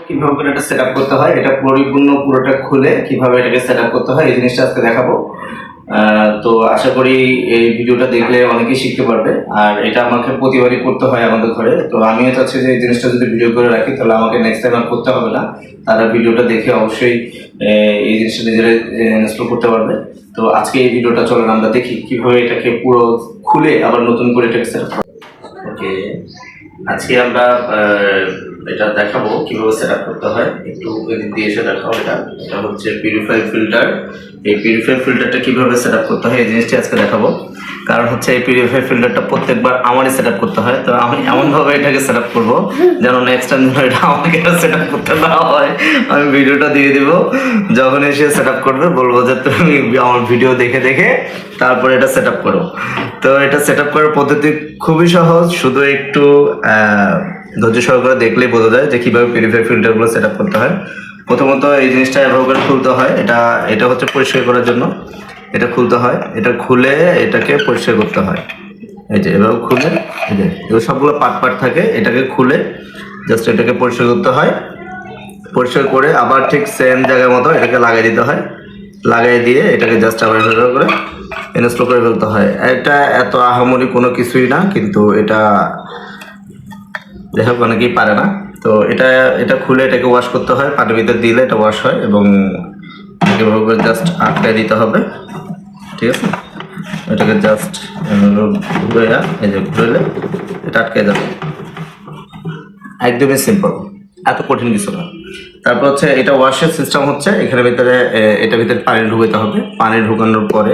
কিভাবে করে এটা সেট আপ করতে হয়, এটা পুরোটা খুলে কিভাবে এটাকে সেট আপ করতে হয় এই জিনিসটা আজকে দেখাবো। তো আশা করি এই ভিডিওটা দেখলে অনেকেই শিখতে পারবে। আর এটা আমাকে প্রতিবারই করতে হয় আমাদের ঘরে, তো আমিও চাচ্ছি যে এই জিনিসটা যদি ভিডিও করে রাখি তাহলে আমাকে নেক্সট টাইম আর করতে হবে না। তারা ভিডিওটা দেখে অবশ্যই এই জিনিসটা নিজেরা ইনস্টল করতে পারবে। তো আজকে এই ভিডিওটা চলেন আমরা দেখি কিভাবে এটাকে পুরো খুলে আবার নতুন করে এটাকে সেট আপ। ওকে, আজকে আমরা এটা দেখাবো কিভাবে সেট আপ করতে হয়। একটু এদিক দিয়ে এসে দেখাও। এটা হচ্ছে পিউরিফায়ার ফিল্টার। এই পিউরিফায়ার ফিল্টারটা কিভাবে সেট আপ করতে হয় এই জিনিসটি আজকে দেখাবো। কারণ হচ্ছে এই পিউরিফায়ার ফিল্টারটা প্রত্যেকবার আমারই সেট আপ করতে হয়, তো আমি এমনভাবে এটাকে সেট আপ করবো যেন নেক্সট টাইম এটা আমাকে সেট আপ করতে না হয়। আমি ভিডিওটা দিয়ে দিব, যখন এসে সেট আপ করবে বলবো যে তুমি আমার ভিডিও দেখে দেখে তারপরে এটা সেট আপ করো। তো এটা সেট আপ করার পদ্ধতি খুবই সহজ, শুধু একটু ধৈর্য সহকারে দেখলেই বোঝা যায় যে কিভাবে পিউরিফায়ার ফিল্টারগুলো সেট আপ করতে হয়। প্রথমত এই জিনিসটা এভাবে করে খুলতে হয়। এটা হচ্ছে পরিষ্কার করার জন্য, এটা খুলতে হয়। এটা খুলে এটাকে পরিষ্কার করতে হয়। এই যে এভাবে খুলে, এই যে এগুলো সবগুলো পার্ট থাকে, এটাকে খুলে জাস্ট এটাকে পরিষ্কার করতে হয়। পরিষ্কার করে আবার ঠিক সেম জায়গার মতো এটাকে লাগিয়ে দিতে হয়। লাগিয়ে দিয়ে এটাকে জাস্ট আবার এভাবে করে ইনস্টল করে ফেলতে হয়। এটা এত আহামরি কোনো কিছুই না, কিন্তু এটা যাই হোক অনেকেই পারে না। তো এটা খুলে এটাকে ওয়াশ করতে হয়, পানির ভিতরে দিলে এটা ওয়াশ হয় এবং এভাবে করে জাস্ট আটকায় দিতে হবে। ঠিক আছে, এটাকে জাস্ট ঘুরে এই যে ঘুরেলে এটা আটকে যাবে। একদমই সিম্পল, এত কঠিন কিছু না। তারপর হচ্ছে এটা ওয়াশের সিস্টেম হচ্ছে এটার ভিতরে পানি ঢুকাতে হবে। পানি ঢুকানোর পরে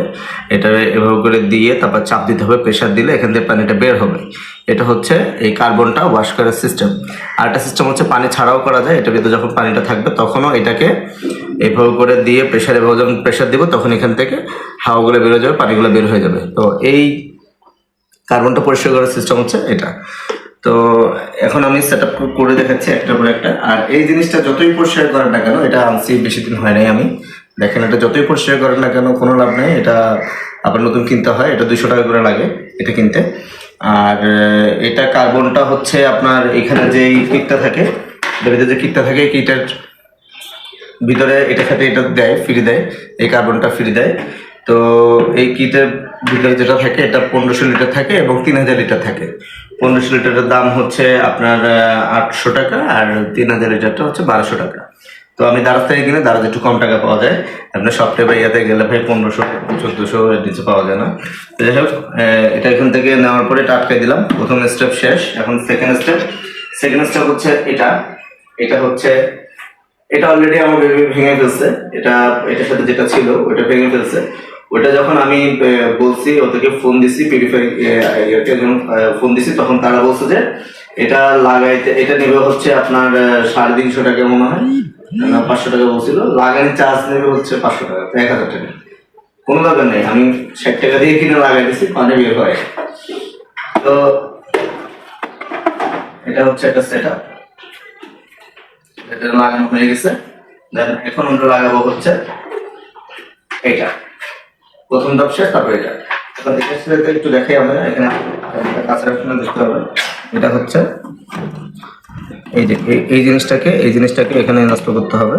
এটা এভাবে করে দিয়ে তারপর চাপ দিতে হবে, প্রেশার দিলে এখান থেকে পানিটা বের হবে। এটা হচ্ছে এই কার্বনটা ওয়াশ করার সিস্টেম। আর একটা সিস্টেম হচ্ছে পানি ছাড়াও করা যায়। এটার ভিতরে যখন পানিটা থাকবে তখনও এটাকে এভাবে করে দিয়ে এভাবে যখন প্রেশার দিব তখন এখান থেকে হাওয়াগুলো বের হয়ে যাবে, পানিগুলো বের হয়ে যাবে। তো এই কার্বনটা পরিষ্কার করার সিস্টেম হচ্ছে এটা। তো এখন আমি সেট আপ করে দেখাচ্ছি একটার পর একটা। আর এই জিনিসটা যতই পরিষ্কার করেন না কেন, এটা আনছি বেশি দিন হয় নাই আমি, দেখেন এটা যতই পরিষ্কার করেন না কেন কোনো লাভ নেই। এটা আবার নতুন কিনতে হয়, এটা 200 টাকা করে লাগে এটা কিনতে। আর এটা কার্বনটা হচ্ছে আপনার এখানে যে কিটটা থাকে, ভিতরে যে কিটটা থাকে, কিটের ভিতরে এটার সাথে এটা দেয়, ফ্রি দেয়, এই কার্বনটা ফ্রি দেয়। তো এই কিটের ভিতরে যেটা থাকে এটা 1500 লিটার থাকে এবং 3000 লিটার থাকে। 1500 লিটারের দাম হচ্ছে আপনার 800 টাকা আর 3000 লিটারটা হচ্ছে 1200 টাকা। তো আমি দারাজ থেকে কিনে, দারাজ একটু কম টাকা পাওয়া যায়। আপনার সপ্তাহে বা ইয়াতে গেলে ভাই 1500 1400 এর নিচে পাওয়া যায় না। তো যাই হোক, এটা এখান থেকে নেওয়ার পরে এটা আটকে দিলাম। প্রথম স্টেপ শেষ, এখন সেকেন্ড স্টেপ হচ্ছে এটা হচ্ছে এটা অলরেডি আমার বেবি ভেঙে ফেলছে। এটার সাথে যেটা ছিল ওটা ভেঙে ফেলছে। ওটা যখন আমি বলছি ওদেরকে ফোন দিছি, যখন ফোন দিছি তখন তারা বলছে যে এটা লাগাইতে এটা নেবে হচ্ছে আপনার 350 টাকা মনে হয়, 500 টাকা বলছিল। লাগানি চার্জ নেবে হচ্ছে 500 টাকা, 1000 টাকা। কোনো দরকার নেই, আমি 60 টাকা দিয়ে কিনে লাগাই দিছি, পানি বের হয়। তো এটা হচ্ছে একটা সেট আপ, এটা লাগানো হয়ে গেছে। দেন এখন আমরা লাগাবো হচ্ছে এটা, প্রথম ধাপ শেষ, তারপর এটা। একটু দেখাই আমরা এখানে কাছে দেখতে হবে। এটা হচ্ছে এই যে এই জিনিসটাকে এখানে নষ্ট করতে হবে,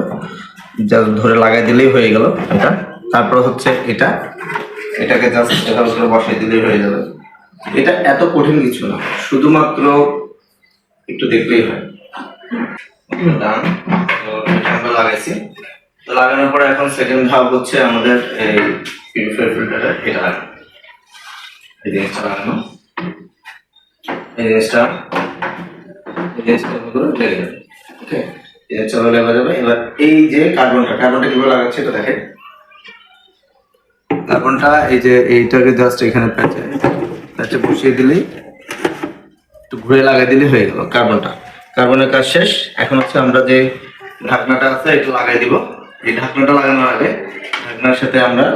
যা ধরে লাগাই দিলেই হয়ে গেল এটা। তারপর হচ্ছে এটাকে জাস্ট এভাবে করে বসাই দিলেই হয়ে যাবে। এটা এত কঠিন কিছু না, শুধুমাত্র একটু দেখলেই হয়। ডান, আমরা লাগাইছি। তো লাগানোর পরে এখন সেকেন্ড ধাপ হচ্ছে আমাদের এই পিউরিফায়ার ফিল্টারে এটা লাগানো। এই জিনিসটা লাগানো, এই জিনিসটা লেগে যাবে। ওকে, এই জিনিসটা লেগে যাবে। এবার এই যে কার্বনটা কিভাবে লাগাচ্ছে এটা দেখেন। কার্বনটা এই যে এইটাকে জাস্ট এখানে প্যাচে বসিয়ে দিলেই একটু ঘুরে লাগাই দিলে হয়ে গেল কার্বনের কাজ শেষ। এখন হচ্ছে আমরা যে ঢাকনাটা আছে এটা লাগাই দিব। এই ঢাকনাটা লাগানোর আগে ঢাকনার সাথে আমরা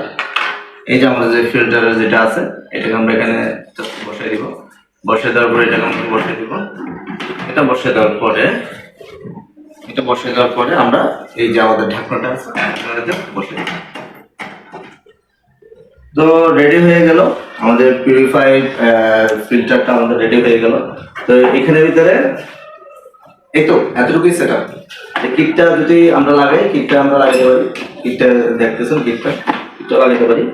এই যে আমাদের যে ফিল্টারের যেটা আছে এটাকে আমরা এখানে বসাই দিব। বসিয়ে দেওয়ার পরে এটাকে আমরা বসিয়ে দিব। এটা বসিয়ে দেওয়ার পরে আমরা এই যে আমাদের ঢাকনাটা আছে বসিয়ে দিব। তো রেডি হয়ে গেল আমাদের পিউরিফাইড ফিল্টারটা, আমাদের রেডি হয়ে গেল। তো এখানের ভিতরে এই তো এতটুকুই সেট আপ। কিটটা যদি আমরা লাগাই, কিটটা আমরা লাগাতে পারি, কিটটা দেখতেছেন, কিটটা লাগাতে পারি।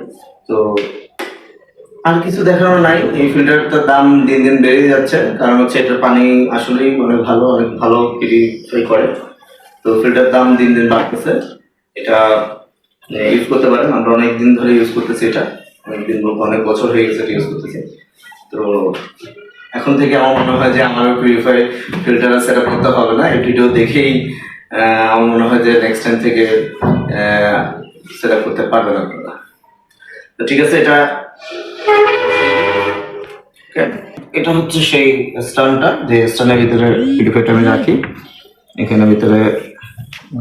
তো আর কিছু দেখানোর নাই। এই ফিল্টারটার দাম দিন দিন বেড়ে যাচ্ছে, কারণ হচ্ছে এটার পানি আসলেই অনেক ভালো পিউরিফাই করে। তো ফিল্টার দাম দিন দিন বাড়তেছে। এটা ইউজ করতে পারেন, আমরা অনেক দিন ধরে ইউজ করতেছি, এটা অনেক বছর হয়ে গেছে ইউজ করতেছি। তো এখন থেকে আমার মনে হয় যে আমার পিউরিফাই ফিল্টার সেট আপ করতে হবে না। এই ভিডিও দেখেই আমার মনে হয় যে নেক্সট টাইম থেকে সেট আপ করতে পারবেন আপনারা। তো ঠিক আছে, এটা হচ্ছে সেই স্ট্যান্ডটা, যে স্ট্যান্ডের ভিতরে পিউরিফাইটা আমি রাখি, এখানে ভিতরে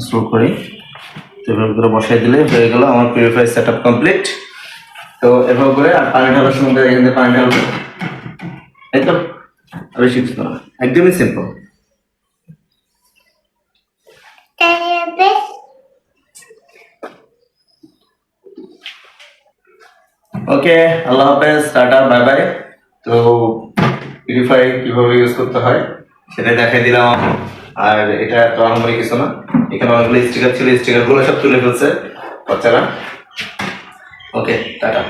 স্টোর করি। তো এভাবে করে বসাই দিলে হয়ে গেল আমার পিউরিফাই সেট আপ কমপ্লিট। তো এভাবে করে আর পানি ঢালার সময় এখান থেকে পানি ঢালবো, এই তো বেশি কিছু না, একদমই সিম্পল। ওকে, আল্লাহ হাফেজ, টাটা, বাই বাই। তো পিউরিফাই কিভাবে ইউজ করতে হয় সেটা দেখাই দিলাম। আর এটা তো আমার কিছু না, এখানে অনেকগুলো স্টিকার ছিল, স্টিকার গুলো সব তুলে ফেলছে বাচ্চারা। ওকে, টাটা।